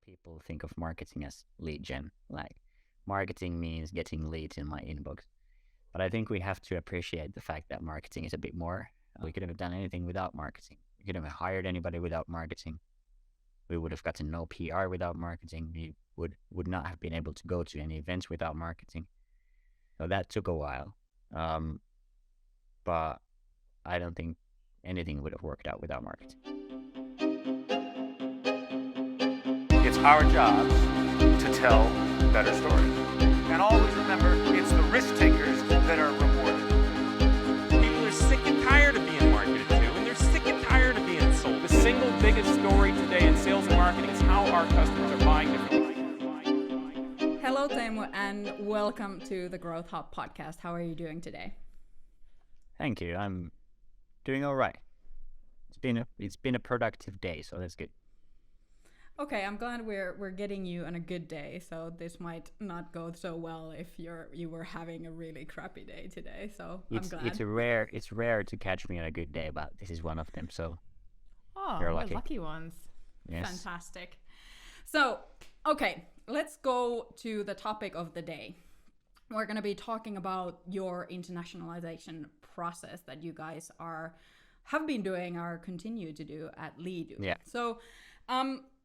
people think of marketing as lead gen. Like marketing means getting leads in my inbox. But I think we have to appreciate the fact that marketing is a bit more. We couldn't have done anything without marketing. We couldn't have hired anybody without marketing. We would have gotten no PR without marketing. We would not have been able to go to any events without marketing. So that took a while. But I don't think anything would have worked out without marketing. It's our jobs to tell better stories. And always remember, it's the risk takers that are rewarded. People are sick and tired of being marketed to, and they're sick and tired of being sold. The single biggest story today in sales and marketing is how our customers are buying differently. Hello, Teemu, and welcome to the Growth Hub Podcast. How are you doing today? Thank you. I'm doing all right. It's been a productive day, so that's good. Okay, I'm glad we're getting you on a good day. So this might not go so well if you were having a really crappy day today. So I'm glad. It's rare to catch me on a good day, but this is one of them. So you're lucky. Lucky ones. Yes. Fantastic. So, okay, let's go to the topic of the day. We're going to be talking about your internationalization process that you guys have been doing or continue to do at Leadoo. Yeah. So,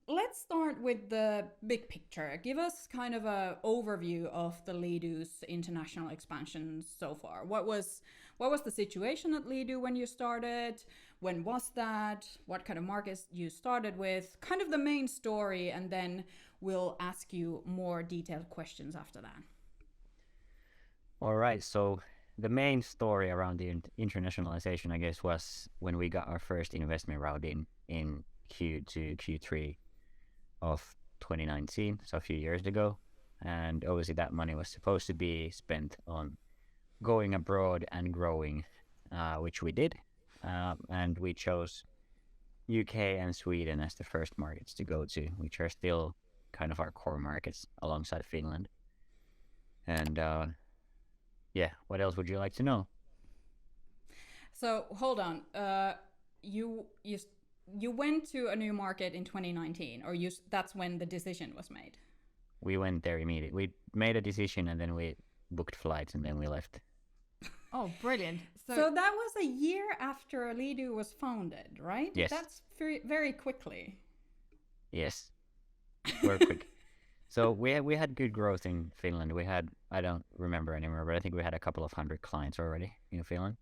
let's start with the big picture. Give us kind of an overview of the Leadoo's international expansion so far. What was the situation at Leadoo when you started? When was that? What kind of markets you started with? Kind of the main story, and then we'll ask you more detailed questions after that. All right. So the main story around the internationalization, I guess, was when we got our first investment round in Q2, Q3 of 2019, so a few years ago. And obviously that money was supposed to be spent on going abroad and growing, which we did. And we chose UK and Sweden as the first markets to go to, which are still kind of our core markets alongside Finland. And what else would you like to know? So hold on, you went to a new market in 2019, or that's when the decision was made? We went there immediately. We made a decision and then we booked flights and then we left. Oh, brilliant. So that was a year after Leadoo was founded, right? Yes. That's very, very quickly. Yes, we're quick. So we had good growth in Finland. I don't remember anymore, but I think we had a couple of hundred clients already in Finland.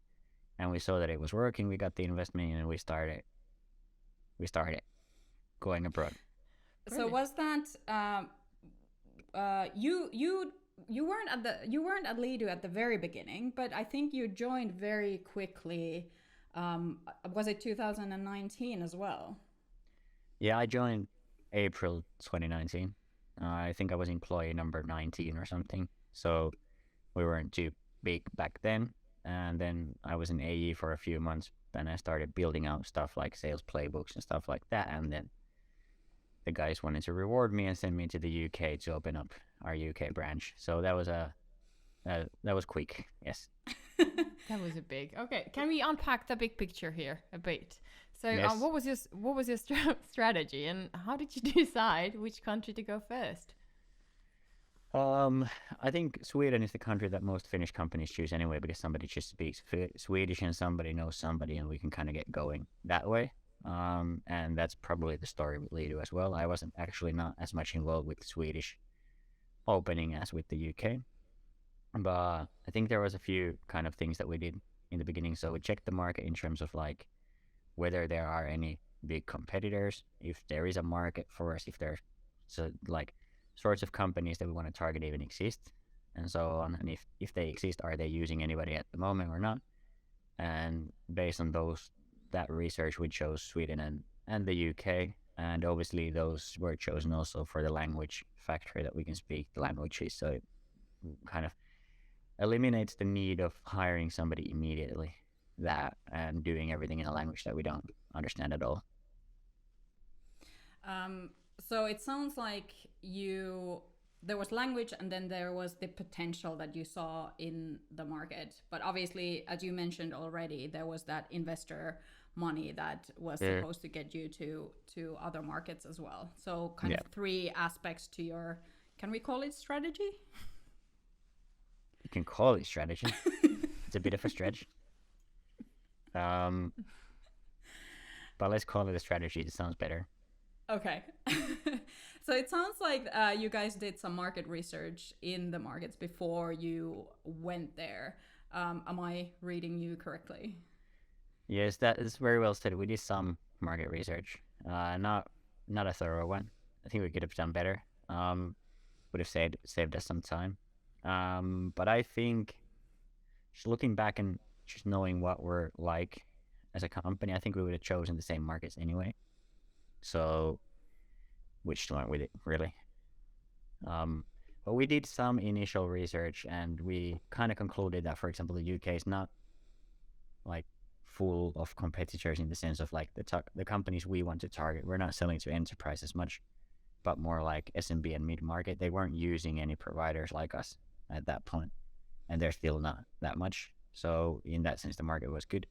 And we saw that it was working. We got the investment and we started going abroad. Brilliant. So was that you weren't at Leadoo at the very beginning, but I think you joined very quickly. Was it 2019 as well? Yeah, I joined April 2019. I think I was employee number 19 or something. So we weren't too big back then. And then I was in AE for a few months. Then I started building out stuff like sales playbooks and stuff like that. And then the guys wanted to reward me and send me to the UK to open up our UK branch. So that was quick. Yes. That was a big. Okay, can we unpack the big picture here a bit? So, yes. what was your strategy, and how did you decide which country to go first? I think Sweden is the country that most Finnish companies choose anyway, because somebody just speaks Swedish and somebody knows somebody, and we can kind of get going that way. And that's probably the story with Leadoo as well. I wasn't actually not as much involved with the Swedish opening as with the UK. But I think there was a few kind of things that we did in the beginning. So we checked the market in terms of like whether there are any big competitors, if there is a market for us, if there's sorts of companies that we want to target even exist, and so on. And if they exist, are they using anybody at the moment or not? And based on that research, we chose Sweden and the UK. And obviously those were chosen also for the language factor that we can speak the languages. So it kind of eliminates the need of hiring somebody immediately and doing everything in a language that we don't understand at all. So it sounds like there was language, and then there was the potential that you saw in the market. But obviously, as you mentioned already, there was that investor money that was supposed to get you to other markets as well. So kind of 3 aspects to your, can we call it strategy? You can call it strategy. It's a bit of a stretch. But let's call it a strategy. It sounds better. Okay. So it sounds like you guys did some market research in the markets before you went there. Am I reading you correctly? Yes, that is very well stated. We did some market research, not a thorough one. I think we could have done better. Would have saved us some time. But I think just looking back and just knowing what we're like as a company, I think we would have chosen the same markets anyway. So we just went with it, really. But we did some initial research and we kind of concluded that, for example, the UK is not like full of competitors in the sense of like the companies we want to target. We're not selling to enterprise as much, but more like SMB and mid-market. They weren't using any providers like us at that point, and they're still not that much. So in that sense, the market was good.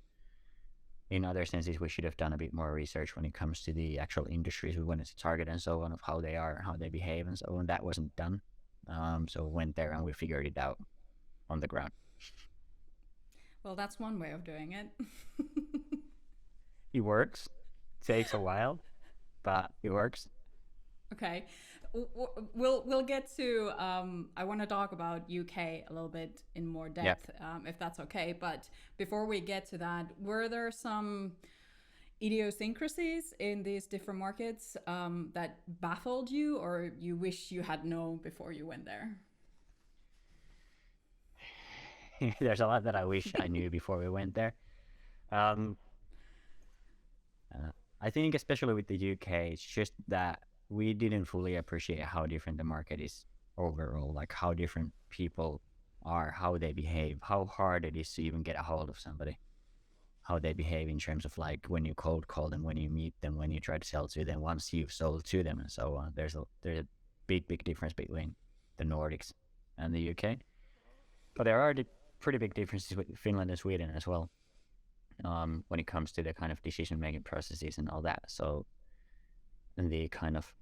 In other senses, we should have done a bit more research when it comes to the actual industries we wanted to target and so on, of how they are, how they behave and so on. That wasn't done. So we went there and we figured it out on the ground. Well, that's one way of doing it. It works. Takes a while, but it works. Okay. We'll get to I want to talk about UK a little bit in more depth, if that's okay. But before we get to that, were there some idiosyncrasies in these different markets that baffled you, or you wish you had known before you went there? There's a lot that I wish I knew before we went there. I think especially with the UK, it's just that we didn't fully appreciate how different the market is overall, like how different people are, how they behave, how hard it is to even get a hold of somebody, how they behave in terms of like when you cold call them, when you meet them, when you try to sell to them, once you've sold to them and so on. There's a big difference between the Nordics and the UK. But there are pretty big differences with Finland and Sweden as well, when it comes to the kind of decision-making processes and all that. So, and the kind of,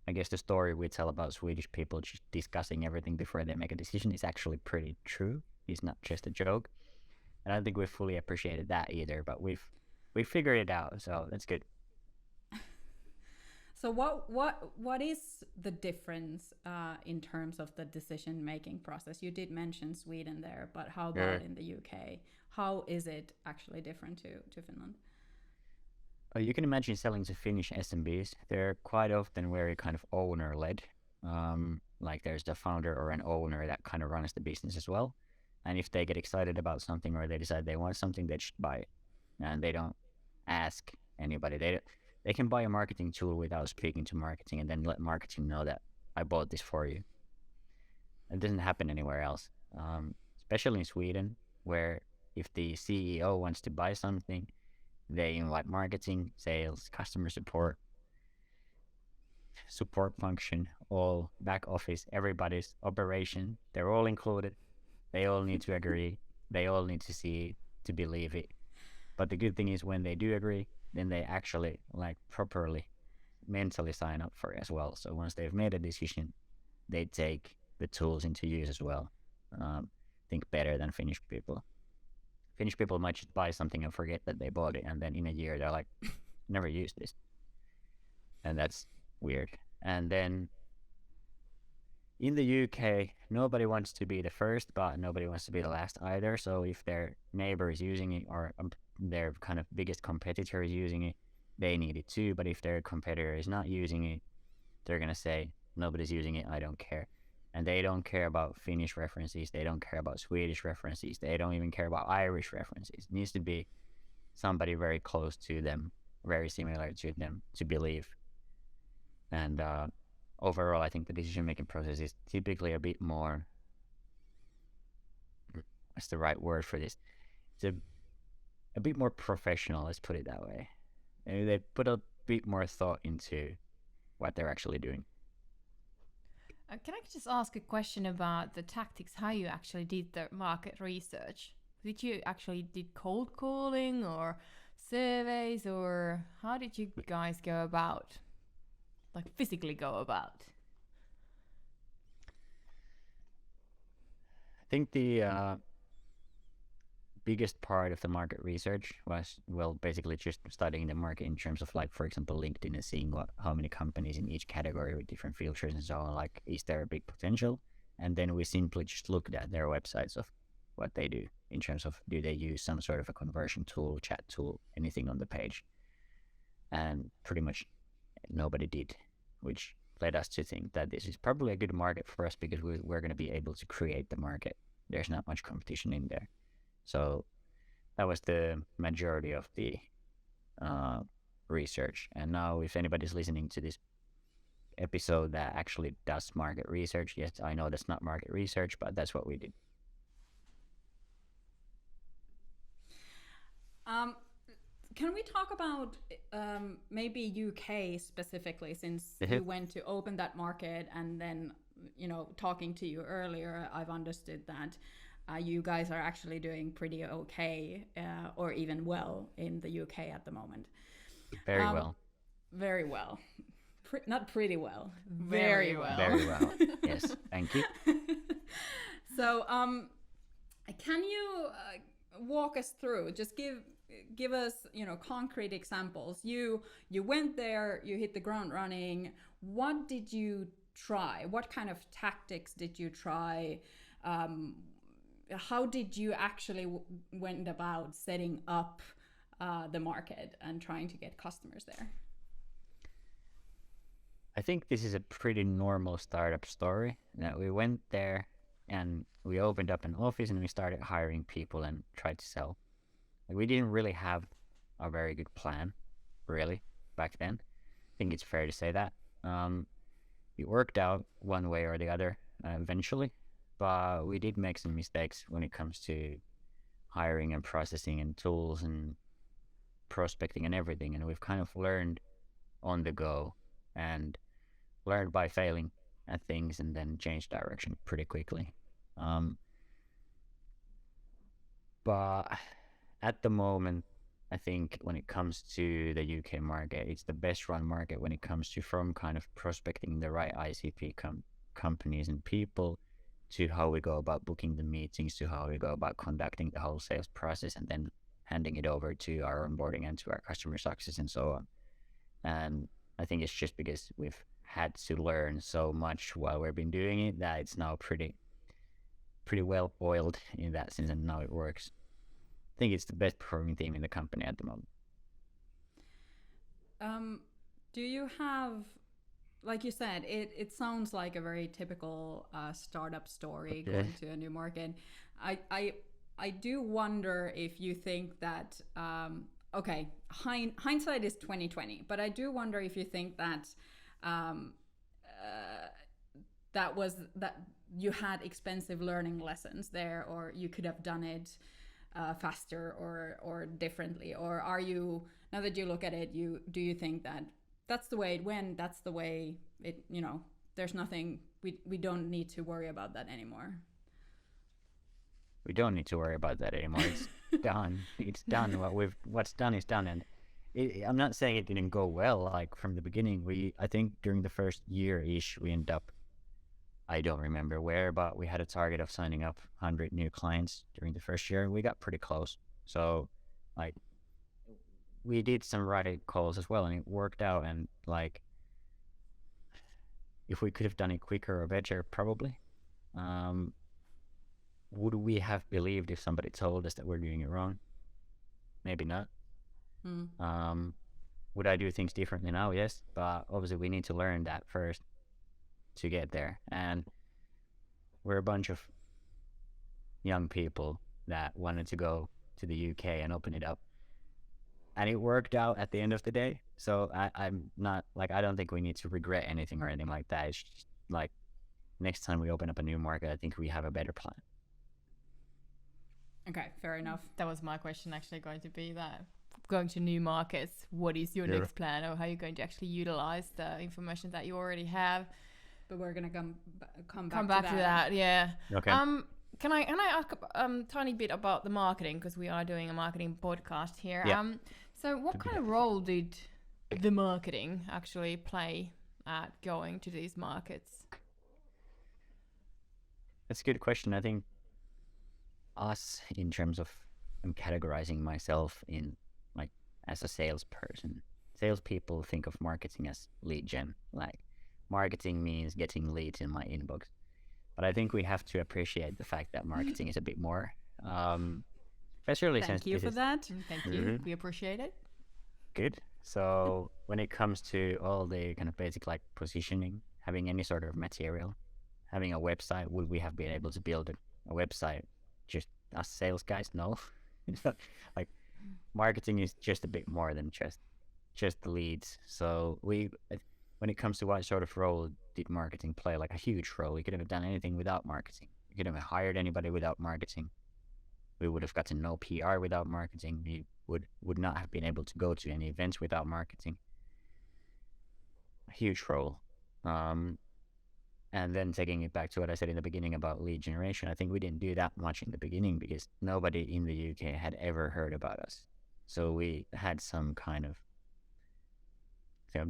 I guess the story we tell about Swedish people just discussing everything before they make a decision is actually pretty true. It's not just a joke. And I don't think we've fully appreciated that either, but we've figured it out, so that's good. So what is the difference in terms of the decision-making process? You did mention Sweden there, but how about in the UK? How is it actually different to Finland? You can imagine selling to Finnish SMBs. They're quite often very kind of owner-led. Like there's the founder or an owner that kind of runs the business as well. And if they get excited about something or they decide they want something, they should buy it. And they don't ask anybody. They can buy a marketing tool without speaking to marketing and then let marketing know that I bought this for you. It doesn't happen anywhere else, especially in Sweden, where if the CEO wants to buy something, they invite marketing, sales, customer support function, all back office, everybody's operation. They're all included. They all need to agree. They all need to see it, to believe it. But the good thing is when they do agree, then they actually like properly mentally sign up for it as well. So once they've made a decision, they take the tools into use as well. Think better than Finnish people. Finnish people might just buy something and forget that they bought it, and then in a year they're like, never used this. And that's weird. And then in the UK, nobody wants to be the first, but nobody wants to be the last either. So if their neighbor is using it or their kind of biggest competitor is using it, they need it too. But if their competitor is not using it, they're going to say, nobody's using it, I don't care. And they don't care about Finnish references. They don't care about Swedish references. They don't even care about Irish references. It needs to be somebody very close to them, very similar to them to believe. And overall, I think the decision-making process is typically a bit more, what's the right word for this? It's a bit more professional, let's put it that way. Maybe they put a bit more thought into what they're actually doing. Can I just ask a question about the tactics, how you actually did the market research? Did you actually did cold calling or surveys, or how did you guys go about, like physically go about? I think the biggest part of the market research was, well, basically just studying the market in terms of, like, for example, LinkedIn, and seeing how many companies in each category with different filters and so on, like, is there a big potential? And then we simply just looked at their websites of what they do in terms of, do they use some sort of a conversion tool, chat tool, anything on the page? And pretty much nobody did, which led us to think that this is probably a good market for us, because we're going to be able to create the market. There's not much competition in there. So that was the majority of the research. And now if anybody's listening to this episode that actually does market research, yes, I know that's not market research, but that's what we did. Can we talk about maybe UK specifically, since you went to open that market, and then, talking to you earlier, I've understood that you guys are actually doing pretty okay, or even well, in the UK at the moment. Very well. Very well. Not pretty well. Very well. Very well. Yes, thank you. So, can you walk us through? Just give us, concrete examples. You went there, you hit the ground running. What did you try? What kind of tactics did you try? How did you actually went about setting up the market and trying to get customers there? I think this is a pretty normal startup story, that we went there and we opened up an office and we started hiring people and tried to sell. Like, we didn't really have a very good plan, really, back then. I think it's fair to say that. It worked out one way or the other eventually, but we did make some mistakes when it comes to hiring and processing and tools and prospecting and everything. And we've kind of learned on the go and learned by failing at things, and then changed direction pretty quickly. But at the moment, I think when it comes to the UK market, it's the best run market when it comes to, from kind of prospecting the right ICP companies and people, to how we go about booking the meetings, to how we go about conducting the whole sales process, and then handing it over to our onboarding and to our customer success and so on. And I think it's just because we've had to learn so much while we've been doing it, that it's now pretty well oiled in that sense, and now it works. I think it's the best performing team in the company at the moment. Do you have, like you said, it sounds like a very typical startup story, going to a new market. I do wonder if you think that, okay, hindsight is 2020, but I do wonder if you think that that you had expensive learning lessons there, or you could have done it faster or differently, or are you, now that you look at it, do you think that that's the way it went, that's the way it, there's nothing, we don't need to worry about that anymore? We don't need to worry about that anymore. It's done. It's done. What's done is done. And I'm not saying it didn't go well. Like, from the beginning, I think during the first year-ish, we ended up, I don't remember where, but we had a target of signing up 100 new clients during the first year. We got pretty close. So, like, we did some right calls as well, and it worked out. And, like, if we could have done it quicker or better, probably. Would we have believed if somebody told us that we're doing it wrong? Maybe not. Would I do things differently now? Yes, but obviously we need to learn that first to get there. And we're a bunch of young people that wanted to go to the UK and open it up, and it worked out at the end of the day. So I'm not, like, I don't think we need to regret anything or anything like that. It's just like, next time we open up a new market, I think we have a better plan. Okay, fair enough. That was my question, actually, going to be that. Going to new markets, what is your next plan, or how are you going to actually utilize the information that you already have? But we're gonna come back to that. Yeah. Okay. Can I ask a tiny bit about the marketing, because we are doing a marketing podcast here. Yeah. So what kind of role did the marketing actually play at going to these markets? That's a good question. I think us, in terms of, I'm categorizing myself in like as a salesperson. Salespeople think of marketing as lead gen. Like marketing means getting leads in my inbox. But I think we have to appreciate the fact that marketing is a bit more. Especially since Thank you this for is that. Thank you. We appreciate it. good. So when it comes to all the kind of basic like positioning, having any sort of material, having a website, would we have been able to build a website just us sales guys? No. Like marketing is just a bit more than just the leads. So when it comes to what sort of role did marketing play, like a huge role. We couldn't have done anything without marketing. We couldn't have hired anybody without marketing. We would have gotten no PR without marketing. We would not have been able to go to any events without marketing. A huge role. And then taking it back to what I said in the beginning about lead generation, I think we didn't do that much in the beginning because nobody in the UK had ever heard about us. So we had some kind of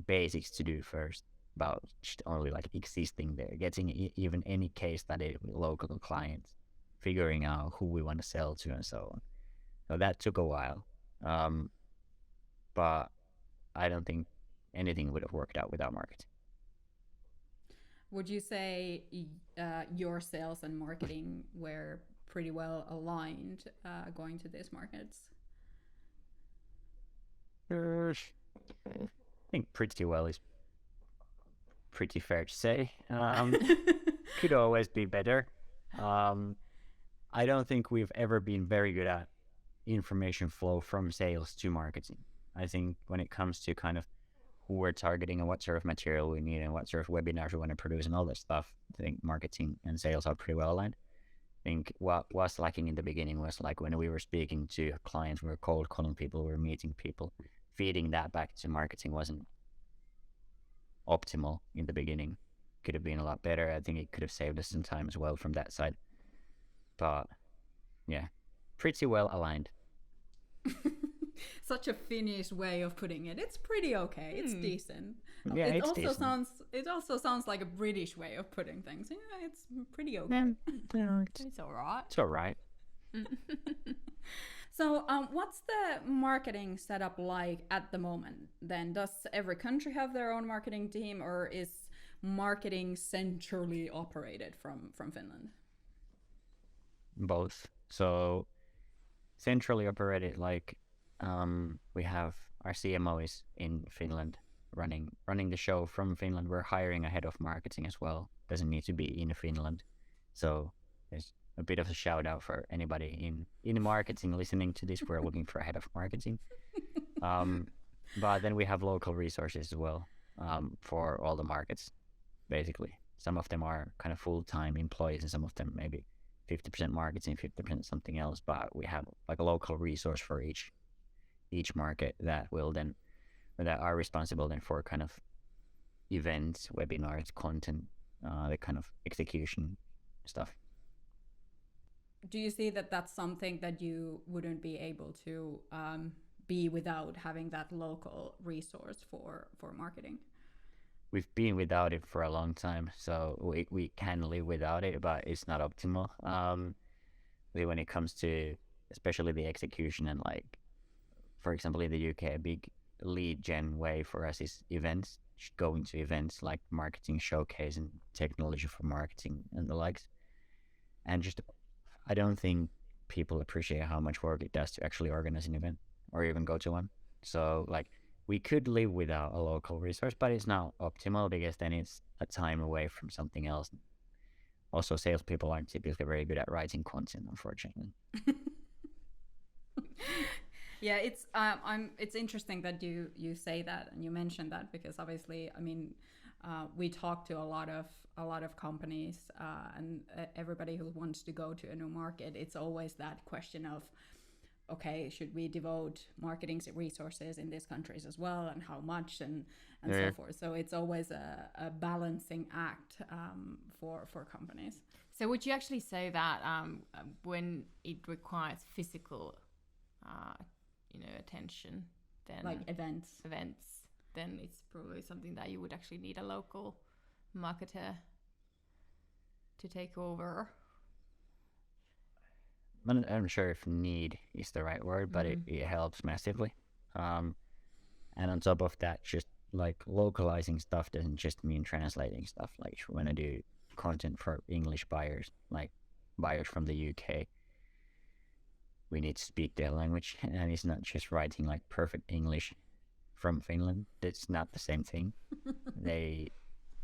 basics to do first about just only like existing there, getting even any case study with local clients, figuring out who we want to sell to and so on. So that took a while. But I don't think anything would have worked out without marketing. Would you say your sales and marketing were pretty well aligned going to these markets? I think pretty well is pretty fair to say. Could always be better. I don't think we've ever been very good at information flow from sales to marketing. I think when it comes to kind of who we're targeting and what sort of material we need and what sort of webinars we want to produce and all that stuff, I think marketing and sales are pretty well aligned. I think what was lacking in the beginning was like when we were speaking to clients, we were cold calling people, we were meeting people, feeding that back to marketing wasn't optimal in the beginning. Could have been a lot better. I think it could have saved us some time as well from that side. But yeah, pretty well aligned. Such a Finnish way of putting it. It's pretty okay. It's decent. Yeah, it it's also decent. sounds like a British way of putting things. Yeah, it's pretty okay. Yeah, It's all right. it's all right. So, what's the marketing setup like at the moment? Then, does every country have their own marketing team, or is marketing centrally operated from Finland? Both. So centrally operated, like we have our CMO is in Finland running the show from Finland. We're hiring a head of marketing as well. Doesn't need to be in Finland. So there's a bit of a shout out for anybody in marketing listening to this. We're looking for a head of marketing. But then we have local resources as well for all the markets, basically. Some of them are kind of full-time employees and some of them maybe 50% marketing, 50% something else. But we have like a local resource for each market that are responsible then for kind of events, webinars, content, the kind of execution stuff. Do you see that that's something that you wouldn't be able to be without having that local resource for marketing? We've been without it for a long time, so we can live without it, but it's not optimal. When it comes to especially the execution and like, for example, in the UK, a big lead gen way for us is events, going to events like marketing showcase and technology for marketing and the likes. And just, I don't think people appreciate how much work it does to actually organize an event or even go to one. So like, we could live without a local resource, but it's not optimal because then it's a time away from something else. Also, salespeople aren't typically very good at writing content, unfortunately. Yeah, it's interesting that you say that and you mentioned that because obviously, I mean, we talk to a lot of companies and everybody who wants to go to a new market. It's always that question of, okay, should we devote marketing resources in these countries as well, and how much, and so forth. So it's always a balancing act for companies. So would you actually say that when it requires physical, attention, then like events. Then it's probably something that you would actually need a local marketer to take over. I'm sure if need is the right word, but it helps massively. And on top of that, just like localizing stuff doesn't just mean translating stuff. Like if you want to do content for English buyers, like buyers from the UK, we need to speak their language, and it's not just writing like perfect English from Finland. It's not the same thing. They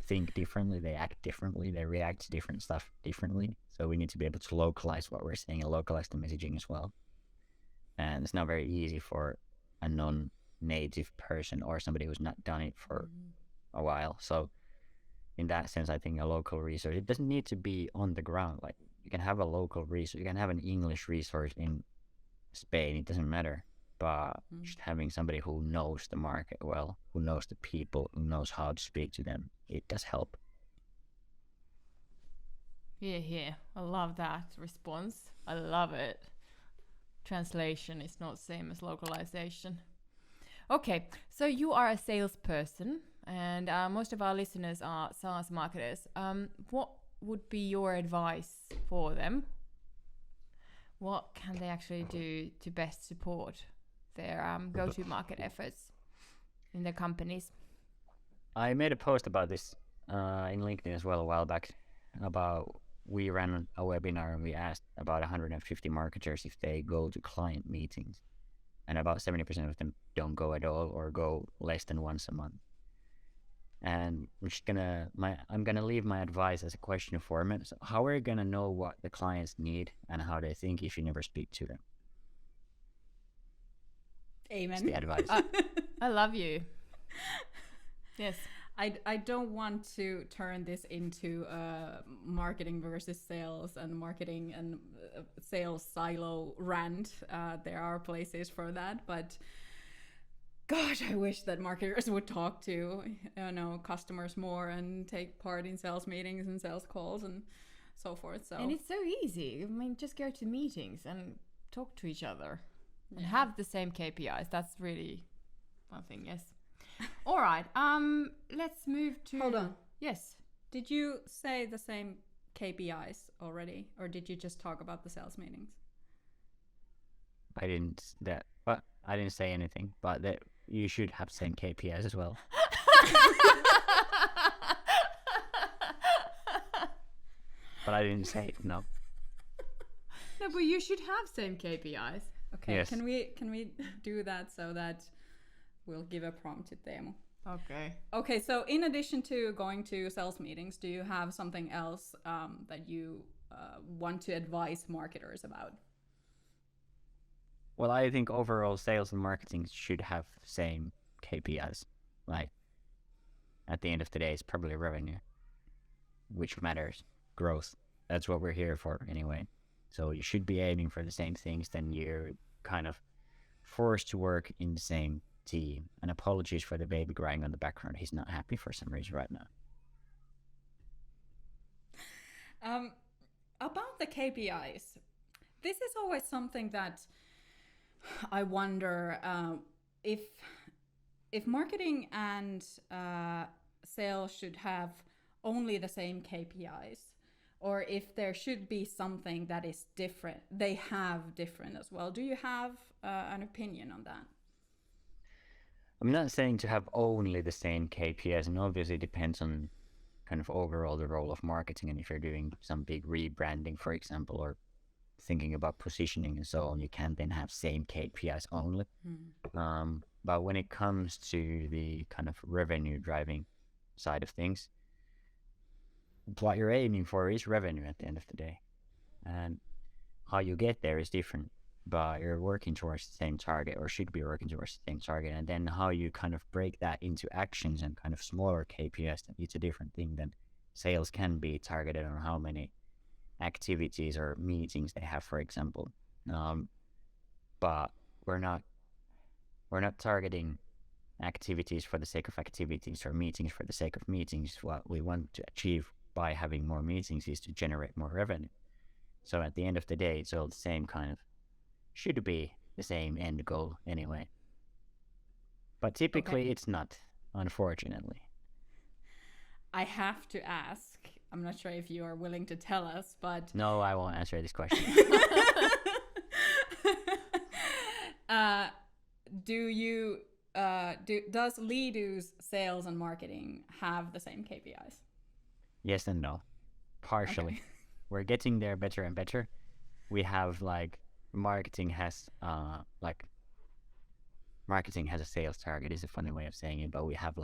think differently, they act differently, they react to different stuff differently. So we need to be able to localize what we're saying and localize the messaging as well. And it's not very easy for a non-native person or somebody who's not done it for a while. So in that sense, I think a local resource, it doesn't need to be on the ground. Like you can have a local resource, you can have an English resource in Spain, it doesn't matter. But just having somebody who knows the market well, who knows the people, who knows how to speak to them, it does help. Yeah. I love that response. I love it. Translation is not same as localization. Okay, so you are a salesperson, and most of our listeners are SaaS marketers. What would be your advice for them? What can they actually do to best support their go-to-market efforts in their companies? I made a post about this in LinkedIn as well a while back. We ran a webinar and we asked about 150 marketers if they go to client meetings, and about 70% of them don't go at all or go less than once a month. And I'm gonna leave my advice as a question format. So how are you gonna know what the clients need and how they think if you never speak to them? Amen. That's the advice. I love you. Yes. I don't want to turn this into marketing versus sales and marketing and sales silo rant. There are places for that, but gosh, I wish that marketers would talk to customers more and take part in sales meetings and sales calls and so forth. So And it's so easy. I mean, just go to meetings and talk to each other and have the same KPIs. That's really one thing. Yes. All right. Let's move to. Hold on. Yes. Did you say the same KPIs already, or did you just talk about the sales meetings? I didn't say anything, but that you should have same KPIs as well. But I didn't say it, no. No, but you should have same KPIs. Okay. Yes. Can we do that so that we'll give a prompt to Teemu? Okay. Okay. So in addition to going to sales meetings, do you have something else that you want to advise marketers about? Well, I think overall sales and marketing should have same KPIs. Like, at the end of the day, it's probably revenue, which matters, growth. That's what we're here for anyway. So you should be aiming for the same things, then you're kind of forced to work in the same team. And apologies for the baby crying on the background. He's not happy for some reason right now. About the KPIs, this is always something that I wonder if marketing and sales should have only the same KPIs, or if there should be something that is different. They have different as well. Do you have an opinion on that? I'm not saying to have only the same KPIs, and obviously it depends on kind of overall the role of marketing, and if you're doing some big rebranding, for example, or thinking about positioning and so on, you can then have same KPIs only. But when it comes to the kind of revenue driving side of things, what you're aiming for is revenue at the end of the day. And how you get there is different, but you're working towards the same target, or should be working towards the same target. And then how you kind of break that into actions and kind of smaller KPIs, it's a different thing. Than sales can be targeted on how many activities or meetings they have, for example. But we're not targeting activities for the sake of activities or meetings for the sake of meetings. What we want to achieve by having more meetings is to generate more revenue. So at the end of the day, it's all the same kind of, should be the same end goal anyway. But typically it's not, unfortunately. I have to ask. I'm not sure if you are willing to tell us, but No, I won't answer this question. Does Leadoo's sales and marketing have the same KPIs? Yes and no. Partially. Okay. We're getting there better and better. We have marketing has a sales target is a funny way of saying it, but we have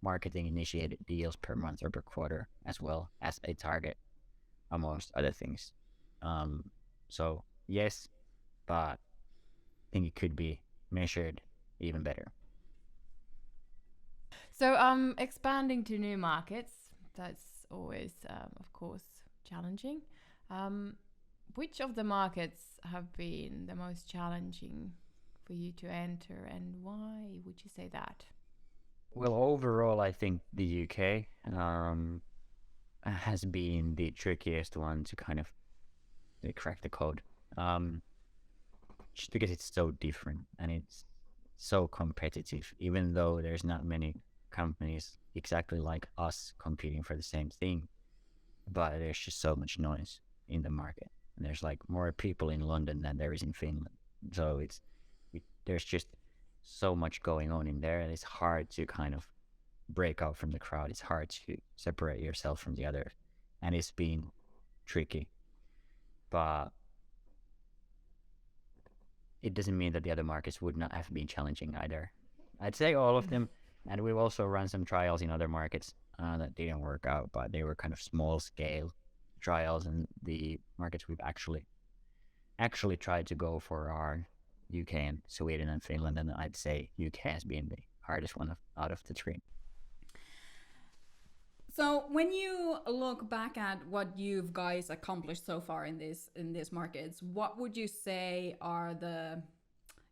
marketing initiated deals per month or per quarter as well as a target amongst other things. So yes, but I think it could be measured even better. So expanding to new markets, that's always, of course, challenging. Which of the markets have been the most challenging for you to enter, and why would you say that? Well, overall, I think the UK has been the trickiest one to kind of crack the code. Just because it's so different and it's so competitive, even though there's not many companies exactly like us competing for the same thing, but there's just so much noise in the market. And there's more people in London than there is in Finland. So there's just so much going on in there, and it's hard to kind of break out from the crowd. It's hard to separate yourself from the others, and it's been tricky. But it doesn't mean that the other markets would not have been challenging either. I'd say all of them, and we've also run some trials in other markets that didn't work out, but they were kind of small scale trials, and the markets we've actually tried to go for are UK and Sweden and Finland, and I'd say UK has been the hardest one out of the three. So when you look back at what you've guys accomplished so far in these markets, what would you say are the,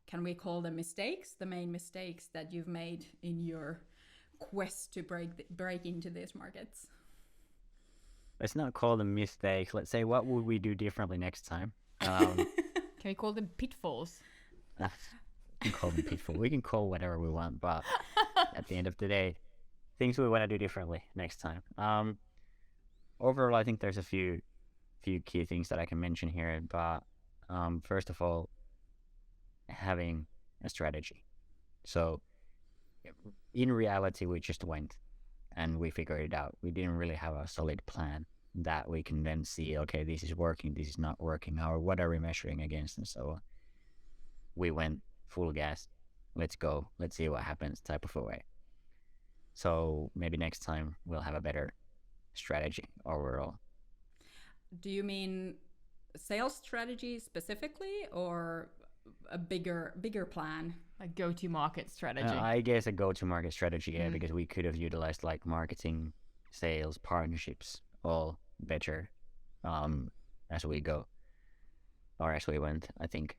can we call them mistakes, the main mistakes that you've made in your quest to break into these markets? Let's not call them mistakes. Let's say, what would we do differently next time? Can we call them pitfalls? We can call them pitfalls. We can call whatever we want, but at the end of the day, things we want to do differently next time. Overall, I think there's a few key things that I can mention here, but first of all, having a strategy. So in reality, we just went and we figured it out. We didn't really have a solid plan that we can then see, okay, this is working, this is not working, or what are we measuring against, and so on. We went full gas, let's go, let's see what happens type of a way. So maybe next time we'll have a better strategy overall. Do you mean sales strategy specifically, or a bigger plan? Like go-to-market strategy. I guess a go-to-market strategy, yeah, because we could have utilized marketing, sales, partnerships all better as we go, or as we went, I think.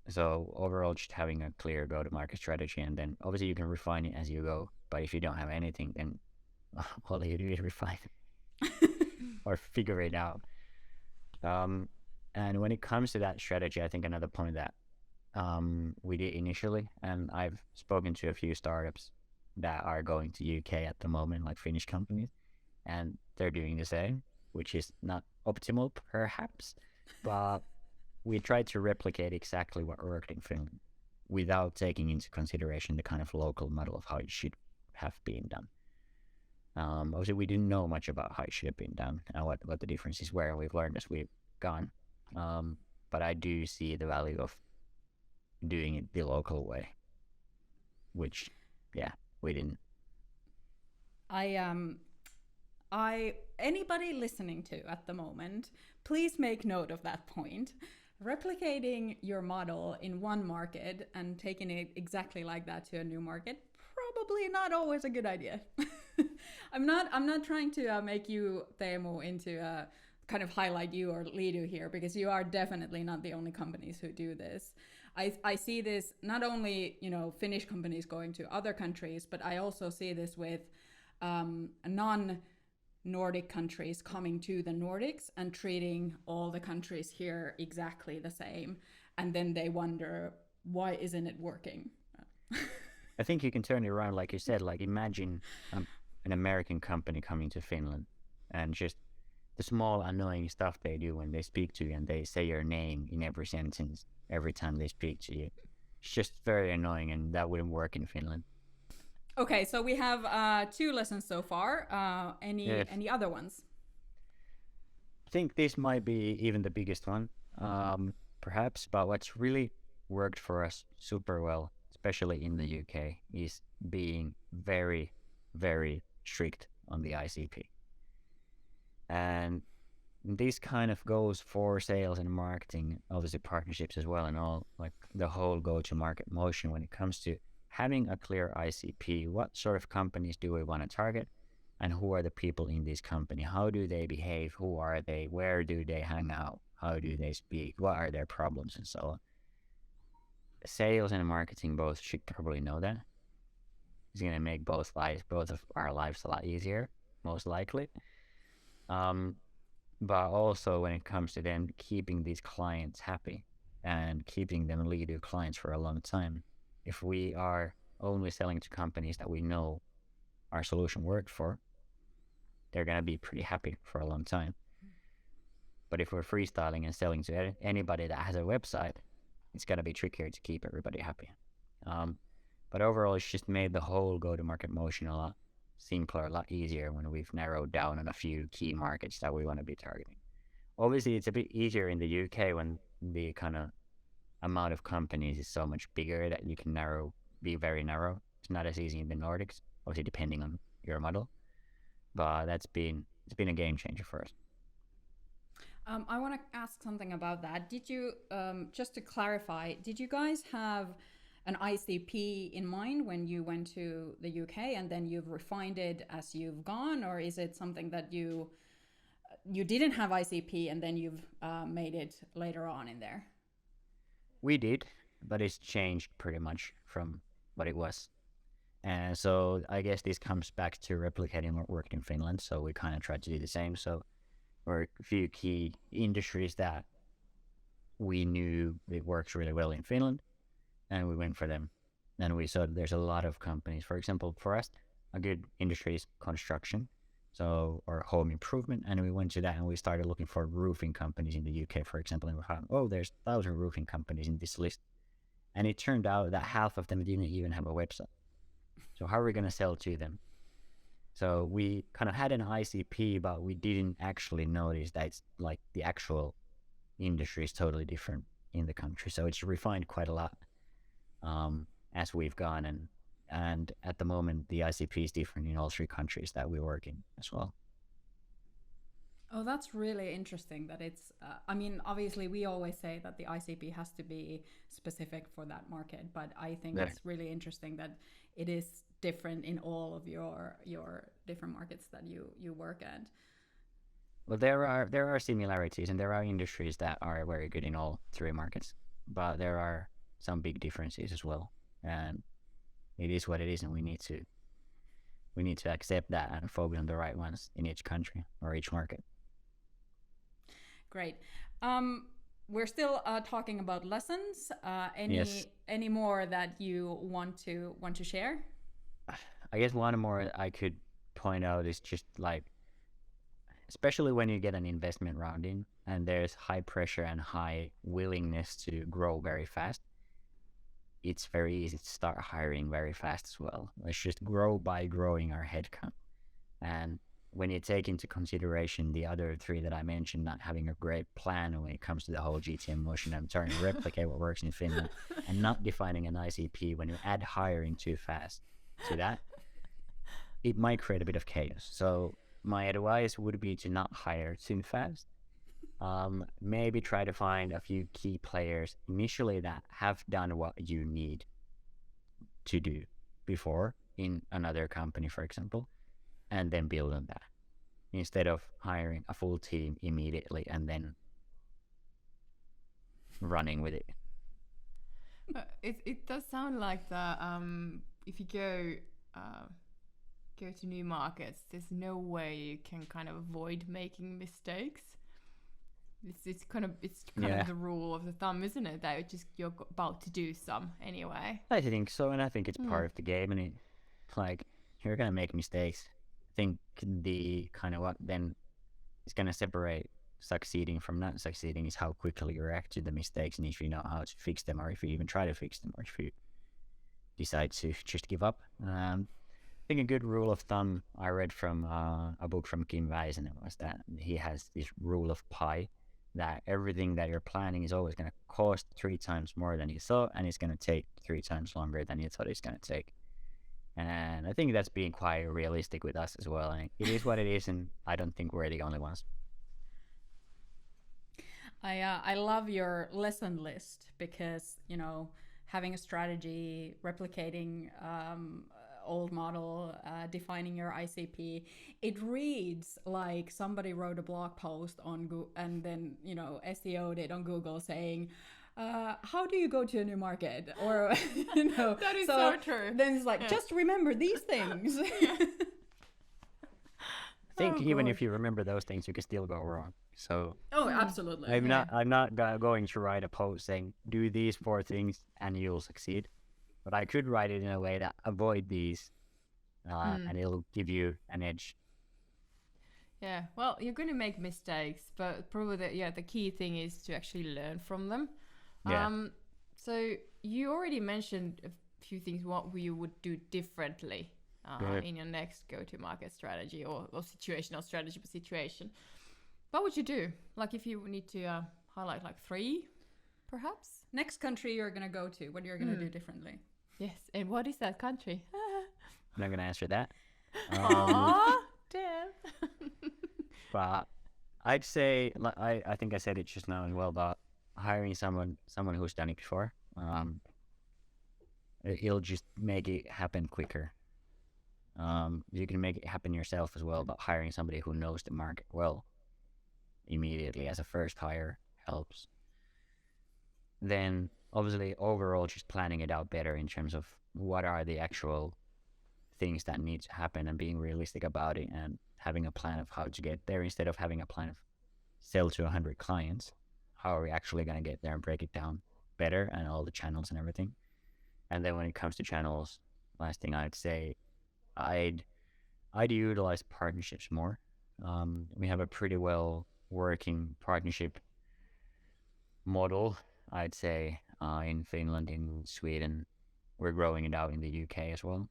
So overall, just having a clear go-to-market strategy, and then obviously you can refine it as you go. But if you don't have anything, then all you do is refine it or figure it out. And when it comes to that strategy, I think another point that we did initially, and I've spoken to a few startups that are going to UK at the moment, like Finnish companies, and they're doing the same, which is not optimal perhaps, but we tried to replicate exactly what worked in Finland without taking into consideration the kind of local model of how it should have been done. Obviously, we didn't know much about how it should have been done and what the differences were. We've learned as we've gone. But I do see the value of doing it the local way, which, yeah, we didn't. Anybody listening to at the moment, please make note of that point. Replicating your model in one market and taking it exactly like that to a new market, probably not always a good idea. I'm not trying to make you, Teemu, into kind of highlight you or Leadoo here, because you are definitely not the only companies who do this. I see this not only, Finnish companies going to other countries, but I also see this with non-Nordic countries coming to the Nordics and treating all the countries here exactly the same. And then they wonder, why isn't it working? I think you can turn it around, like you said. Like imagine an American company coming to Finland, and just the small annoying stuff they do when they speak to you, and they say your name in every sentence every time they speak to you. It's just very annoying, and that wouldn't work in Finland. Okay, so we have 2 lessons so far. Any other ones? I think this might be even the biggest one, perhaps. But what's really worked for us super well, especially in the UK, is being very, very strict on the ICP. And this kind of goes for sales and marketing, obviously partnerships as well, and all, like the whole go-to-market motion when it comes to having a clear ICP. What sort of companies do we want to target, and who are the people in this company? How do they behave? Who are they? Where do they hang out? How do they speak? What are their problems, and so on? Sales and marketing both should probably know that. It's going to make both of our lives a lot easier, most likely. But also when it comes to then keeping these clients happy and keeping them Leadoo clients for a long time. If we are only selling to companies that we know our solution worked for, they're going to be pretty happy for a long time. But if we're freestyling and selling to anybody that has a website, it's going to be trickier to keep everybody happy. But overall, it's just made the whole go-to-market motion a lot simpler, a lot easier when we've narrowed down on a few key markets that we want to be targeting. Obviously, it's a bit easier in the UK when the kind of amount of companies is so much bigger that you can be very narrow. It's not as easy in the Nordics, obviously depending on your model. But it's been a game changer for us. I want to ask something about that. Did you, just to clarify, did you guys have an ICP in mind when you went to the UK, and then you've refined it as you've gone, or is it something that you didn't have ICP and then you've made it later on in there? We did, but it's changed pretty much from what it was. And so I guess this comes back to replicating what worked in Finland. So we kind of tried to do the same. So there were a few key industries that we knew it works really well in Finland, and we went for them. And we saw there's a lot of companies. For example, for us, a good industry is construction, or home improvement. And we went to that and we started looking for roofing companies in the UK, for example. And we found, there's 1,000 roofing companies in this list. And it turned out that half of them didn't even have a website. So how are we going to sell to them? So we kind of had an ICP, but we didn't actually notice that it's like the actual industry is totally different in the country. So it's refined quite a lot as we've gone. And at the moment, the ICP is different in all 3 countries that we work in as well. Oh, that's really interesting that it's, obviously we always say that the ICP has to be specific for that market, but I think it's really interesting that it is different in all of your different markets that you work at. Well, there are similarities, and there are industries that are very good in all 3 markets, but there are some big differences as well. And it is what it is, and we need to accept that and focus on the right ones in each country or each market. Great. We're still talking about lessons. Yes. Any more that you want to share? I guess one more I could point out is just like, especially when you get an investment round in and there's high pressure and high willingness to grow very fast, it's very easy to start hiring very fast as well. Let's just grow by growing our headcount. And when you take into consideration the other 3 that I mentioned, not having a great plan when it comes to the whole GTM motion and trying to replicate what works in Finland, and not defining an ICP, when you add hiring too fast to that, it might create a bit of chaos. So my advice would be to not hire too fast. Maybe try to find a few key players initially that have done what you need to do before in another company, for example, and then build on that, instead of hiring a full team immediately and then running with it. It does sound like the if you go to new markets, there's no way you can kind of avoid making mistakes. It's kind of Yeah. the rule of the thumb, isn't it? That you're about to do some anyway. I think so, and I think it's part of the game, and it, like, you're gonna make mistakes. I think the kind of what then is gonna separate succeeding from not succeeding is how quickly you react to the mistakes, and if you know how to fix them, or if you even try to fix them, or if you decide to just give up. I think a good rule of thumb I read from a book from Kim Weisen was that he has this rule of pi, that everything that you're planning is always going to cost 3 times more than you thought, and it's going to take 3 times longer than you thought it's going to take. And I think that's being quite realistic with us as well. And it is what it is, and I don't think we're the only ones. I love your lesson list because, you know, having a strategy, replicating old model, defining your ICP, it reads like somebody wrote a blog post on Google and then, you know, SEO'd it on Google saying, how do you go to a new market? Or, you know, That is so true. Then it's like, just remember these things. I think even God. if you remember those things, you can still go wrong. So Oh, absolutely. I'm not going to write a post saying do these 4 things and you'll succeed, but I could write it in a way that avoid these, and it'll give you an edge. Yeah, well, you're going to make mistakes, but probably the key thing is to actually learn from them. Yeah. So you already mentioned a few things what you would do differently in your next go-to-market strategy or situational strategy per situation. What would you do? Like if you need to highlight like 3, perhaps? Next country you're going to go to, what you're going to do differently. Yes, and what is that country? I'm not going to answer that. Aww, damn. But I'd say, I think I said it just now as well, but hiring someone who's done it before, it'll just make it happen quicker. You can make it happen yourself as well, but hiring somebody who knows the market well immediately as a first hire helps. Then obviously overall just planning it out better in terms of what are the actual things that need to happen and being realistic about it and having a plan of how to get there instead of having a plan of sell to 100 clients. How are we actually going to get there and break it down better and all the channels and everything. And then when it comes to channels, last thing I'd say, I'd utilize partnerships more. We have a pretty well working partnership model, I'd say, in Finland, in Sweden. We're growing it out in the UK as well.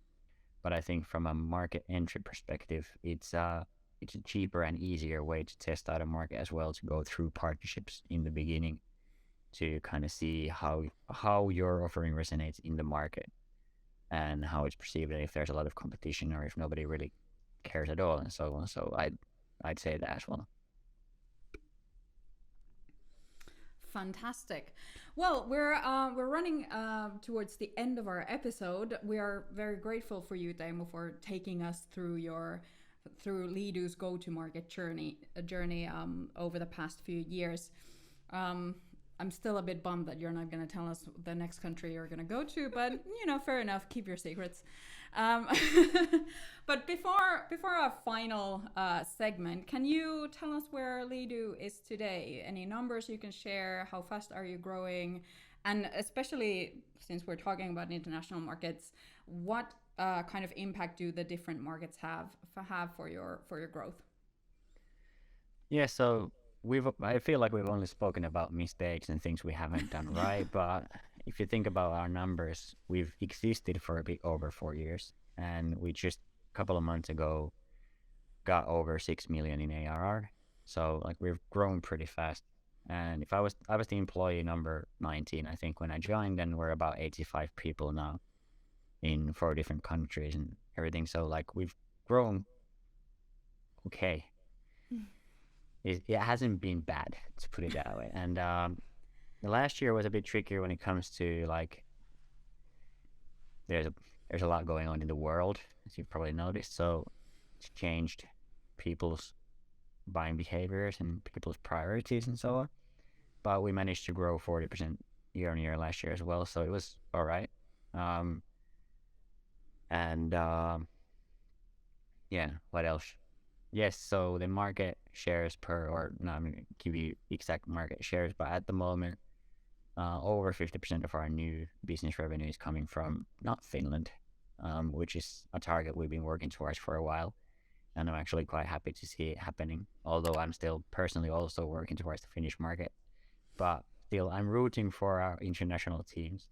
But I think from a market entry perspective, it's a cheaper and easier way to test out a market as well, to go through partnerships in the beginning to kind of see how your offering resonates in the market and how it's perceived, and if there's a lot of competition or if nobody really cares at all and so on. So I'd say that as well. Fantastic. Well, we're running towards the end of our episode. We are very grateful for you, Teemu, for taking us through Leadoo's go-to-market journey over the past few years. I'm still a bit bummed that you're not going to tell us the next country you're going to go to, but you know, fair enough. Keep your secrets. But before our final segment, can you tell us where Leadoo is today? Any numbers you can share? How fast are you growing? And especially since we're talking about international markets, what kind of impact do the different markets have for your growth? Yeah, so I feel like we've only spoken about mistakes and things we haven't done right, but if you think about our numbers, we've existed for a bit over 4 years, and we just a couple of months ago got over 6 million in ARR. So like we've grown pretty fast. And if I was the employee number 19, I think, when I joined, and we're about 85 people now in 4 different countries and everything. So like we've grown okay. It hasn't been bad, to put it that way. And the last year was a bit trickier when it comes to like there's a lot going on in the world, as you've probably noticed. So it's changed people's buying behaviors and people's priorities and so on. But we managed to grow 40% year on year last year as well, so it was all right. Yeah, what else? Yes, so the market shares or no, I'm going to give you exact market shares, but at the moment, over 50% of our new business revenue is coming from not Finland, which is a target we've been working towards for a while. And I'm actually quite happy to see it happening, although I'm still personally also working towards the Finnish market. But still, I'm rooting for our international teams.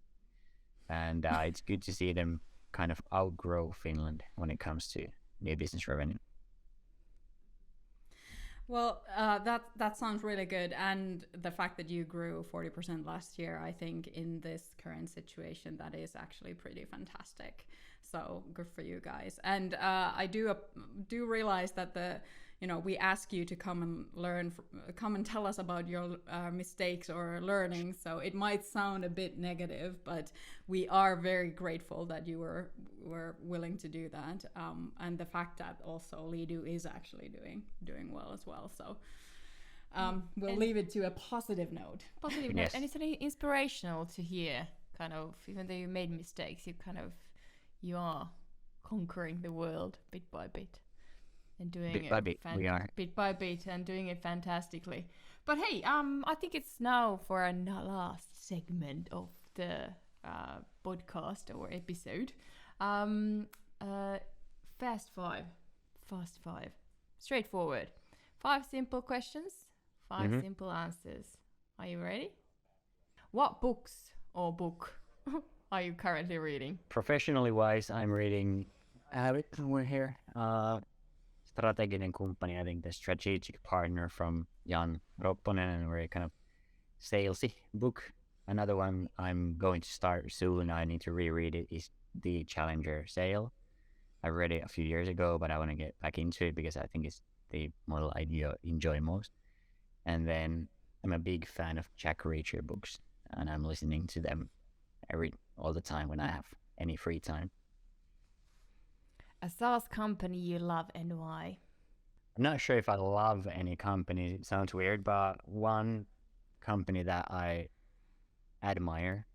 And it's good to see them kind of outgrow Finland when it comes to new business revenue. Well, that sounds really good, and the fact that you grew 40% last year, I think in this current situation, that is actually pretty fantastic. So good for you guys. And I do realize that we ask you to come and learn, come and tell us about your mistakes or learning. So it might sound a bit negative, but we are very grateful that you were willing to do that. And the fact that also Leadoo is actually doing well as well. So we'll leave it to a positive note. Positive note. And it's really inspirational to hear, kind of, even though you made mistakes, you are conquering the world bit by bit. And doing bit by bit, we are. Bit by bit, and doing it fantastically. But hey, I think it's now for a last segment of the podcast or episode. Fast five, straightforward. 5 simple questions, 5 simple answers. Are you ready? What books or book are you currently reading? Professionally wise, I'm reading. We're here. Strateginen kumppani, I think the strategic partner from Jan Ropponen, and very kind of salesy book. Another one I'm going to start soon, I need to reread it, is The Challenger Sale. I read it a few years ago, but I want to get back into it because I think it's the model I enjoy most. And then I'm a big fan of Jack Reacher books, and I'm listening to them all the time when I have any free time. A SaaS company you love and why? I'm not sure if I love any company. It sounds weird, but one company that I admire,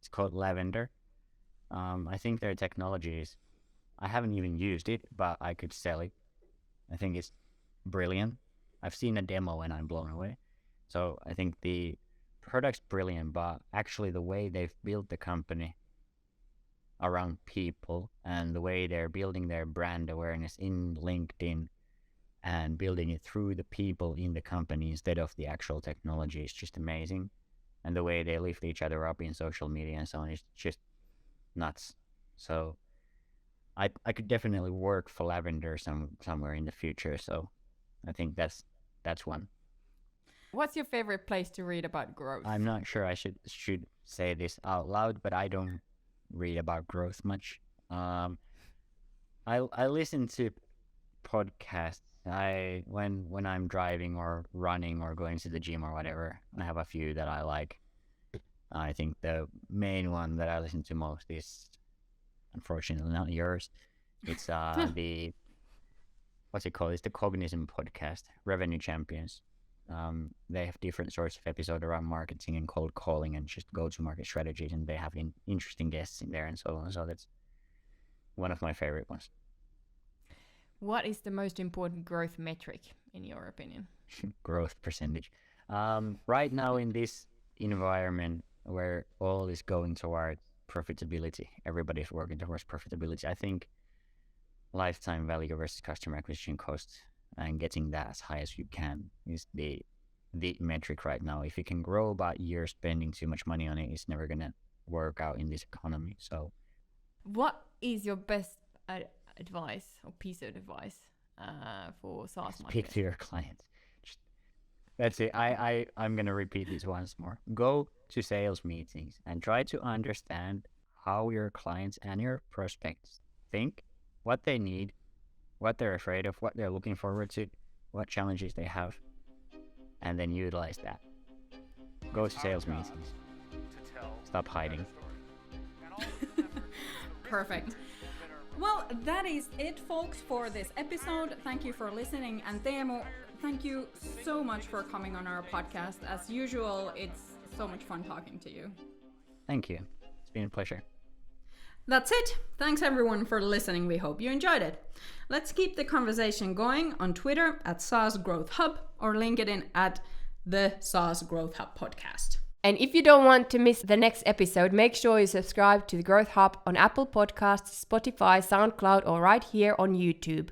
it's called Lavender. I think their technology is, I haven't even used it, but I could sell it. I think it's brilliant. I've seen a demo and I'm blown away. So I think the product's brilliant, but actually the way they've built the company around people and the way they're building their brand awareness in LinkedIn and building it through the people in the company instead of the actual technology is just amazing. And the way they lift each other up in social media and so on is just nuts. So I could definitely work for Lavender somewhere in the future. So I think that's one. What's your favorite place to read about growth? I'm not sure I should say this out loud, but I don't read about growth much. I listen to podcasts. When I'm driving or running or going to the gym or whatever, I have a few that I like. I think the main one that I listen to most is, unfortunately, not yours. It's the what's it called? It's the Cognism podcast, Revenue Champions. They have different sorts of episodes around marketing and cold calling and just go-to-market strategies, and they have interesting guests in there and so on. So that's one of my favorite ones. What is the most important growth metric in your opinion? Growth percentage. Right now in this environment where all is going towards profitability, everybody's working towards profitability. I think lifetime value versus customer acquisition cost and getting that as high as you can is the metric right now. If you can grow, but you're spending too much money on it, it's never gonna work out in this economy. So what is your best advice or piece of advice for SaaS market? Speak to your clients. That's it. I'm gonna repeat this once more. Go to sales meetings and try to understand how your clients and your prospects think, what they need, what they're afraid of, what they're looking forward to, what challenges they have, and then utilize that. Go to sales meetings. Stop hiding. Perfect. Well, that is it, folks, for this episode. Thank you for listening. And Teemu, thank you so much for coming on our podcast. As usual, it's so much fun talking to you. Thank you. It's been a pleasure. That's it. Thanks everyone for listening. We hope you enjoyed it. Let's keep the conversation going on Twitter at SaaS Growth Hub or LinkedIn at the SaaS Growth Hub Podcast. And if you don't want to miss the next episode, make sure you subscribe to the Growth Hub on Apple Podcasts, Spotify, SoundCloud, or right here on YouTube.